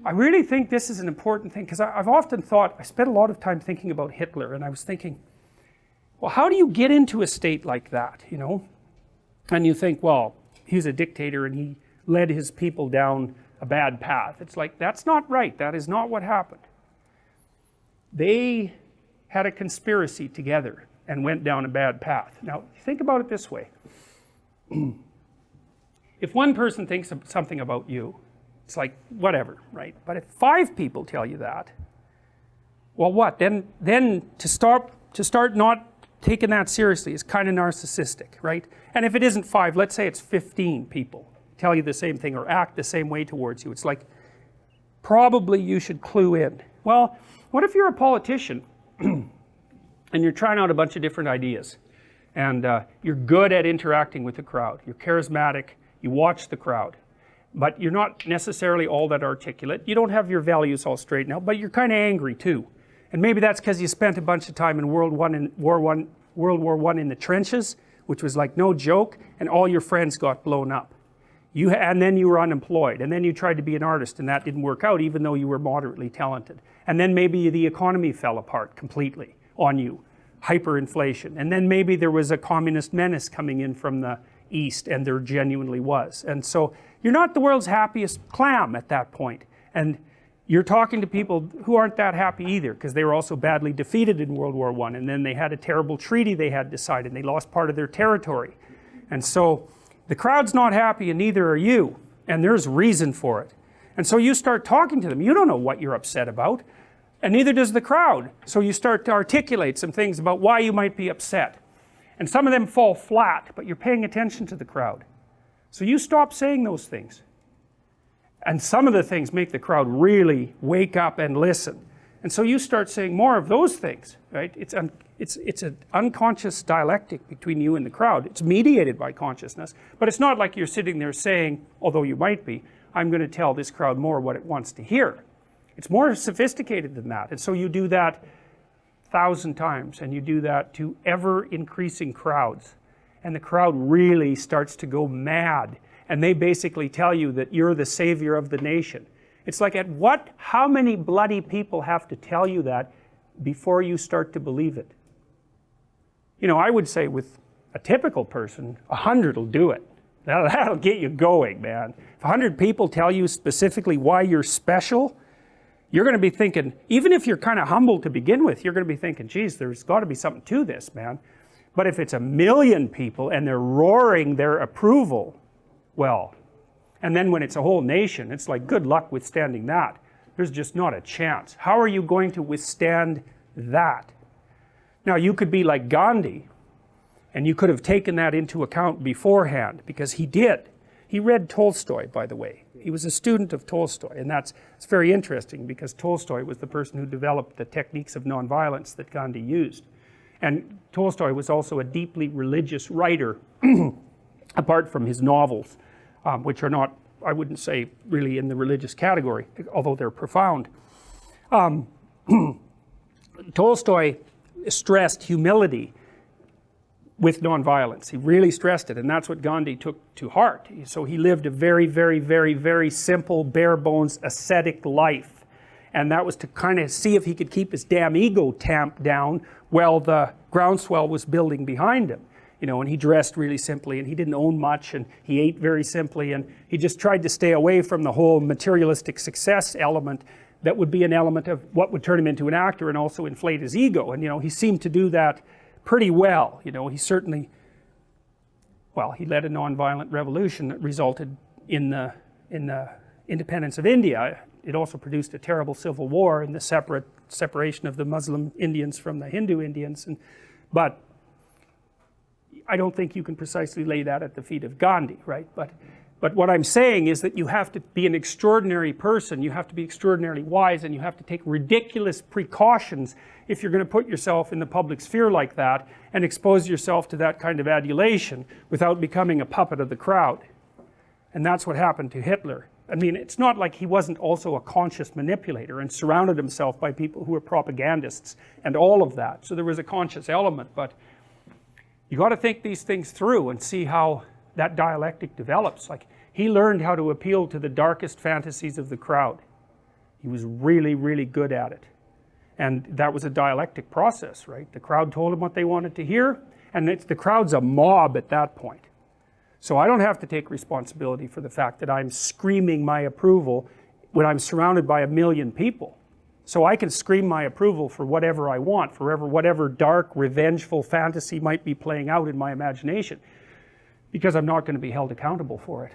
I really think this is an important thing, because I've often thought, I spent a lot of time thinking about Hitler, and I was thinking, well, how do you get into a state like that, you know? And you think, well, he's a dictator and he led his people down a bad path. It's like, that's not right. That is not what happened. They had a conspiracy together and went down a bad path. Now, think about it this way. If one person thinks something about you, it's like, whatever, right? But if 5 people tell you that, well, what? Then to start not taking that seriously is kind of narcissistic, right? And if it isn't 5, let's say it's 15 people tell you the same thing or act the same way towards you. It's like, probably you should clue in. Well, what if you're a politician and you're trying out a bunch of different ideas, and you're good at interacting with the crowd, you're charismatic, you watch the crowd, but you're not necessarily all that articulate, you don't have your values all straightened out, but you're kind of angry too. And maybe that's because you spent a bunch of time in World War I in the trenches, which was like no joke, and all your friends got blown up. And then you were unemployed, and then you tried to be an artist, and that didn't work out, even though you were moderately talented. And then maybe the economy fell apart completely on you, hyperinflation. And then maybe there was a communist menace coming in from the East, and there genuinely was. And so you're not the world's happiest clam at that point. And you're talking to people who aren't that happy either, because they were also badly defeated in World War I, and then they had a terrible treaty they had to sign, and they lost part of their territory. And so the crowd's not happy, and neither are you, and there's reason for it. And so you start talking to them. You don't know what you're upset about, and neither does the crowd. So you start to articulate some things about why you might be upset. And some of them fall flat, but you're paying attention to the crowd. So you stop saying those things. And some of the things make the crowd really wake up and listen. And so you start saying more of those things, right? It's an unconscious dialectic between you and the crowd. It's mediated by consciousness, but it's not like you're sitting there saying, although you might be, I'm going to tell this crowd more what it wants to hear. It's more sophisticated than that. And so you do that 1,000 times, and you do that to ever increasing crowds. And the crowd really starts to go mad. And they basically tell you that you're the savior of the nation. It's like, how many bloody people have to tell you that before you start to believe it? You know, I would say with a typical person, 100 will do it. That'll get you going, man. If 100 people tell you specifically why you're special, you're going to be thinking, even if you're kind of humble to begin with, you're going to be thinking, geez, there's got to be something to this, man. But if it's 1,000,000 people and they're roaring their approval, well, and then when it's a whole nation, it's like, good luck withstanding that. There's just not a chance. How are you going to withstand that? Now, you could be like Gandhi, and you could have taken that into account beforehand, because he did. He read Tolstoy, by the way. He was a student of Tolstoy, and it's very interesting, because Tolstoy was the person who developed the techniques of nonviolence that Gandhi used. And Tolstoy was also a deeply religious writer, apart from his novels, which are not, I wouldn't say, really in the religious category, although they're profound. Tolstoy stressed humility with nonviolence. He really stressed it, and that's what Gandhi took to heart. So he lived a very, very, very, very simple, bare bones, ascetic life. And that was to kind of see if he could keep his damn ego tamped down while the groundswell was building behind him. You know, and he dressed really simply, and he didn't own much, and he ate very simply, and he just tried to stay away from the whole materialistic success element that would be an element of what would turn him into an actor and also inflate his ego. And, you know, he seemed to do that pretty well. You know, he certainly, well, he led a nonviolent revolution that resulted in the independence of India. It also produced a terrible civil war and the separation of the Muslim Indians from the Hindu Indians. But I don't think you can precisely lay that at the feet of Gandhi, right? But what I'm saying is that you have to be an extraordinary person, you have to be extraordinarily wise, and you have to take ridiculous precautions if you're going to put yourself in the public sphere like that and expose yourself to that kind of adulation without becoming a puppet of the crowd. And that's what happened to Hitler. I mean, it's not like he wasn't also a conscious manipulator and surrounded himself by people who were propagandists and all of that. So there was a conscious element, but you got to think these things through and see how that dialectic develops. Like, he learned how to appeal to the darkest fantasies of the crowd. He was really, really good at it. And that was a dialectic process, right? The crowd told him what they wanted to hear, and the crowd's a mob at that point. So I don't have to take responsibility for the fact that I'm screaming my approval when I'm surrounded by 1 million people. So I can scream my approval for whatever I want, for whatever dark, revengeful fantasy might be playing out in my imagination, because I'm not going to be held accountable for it.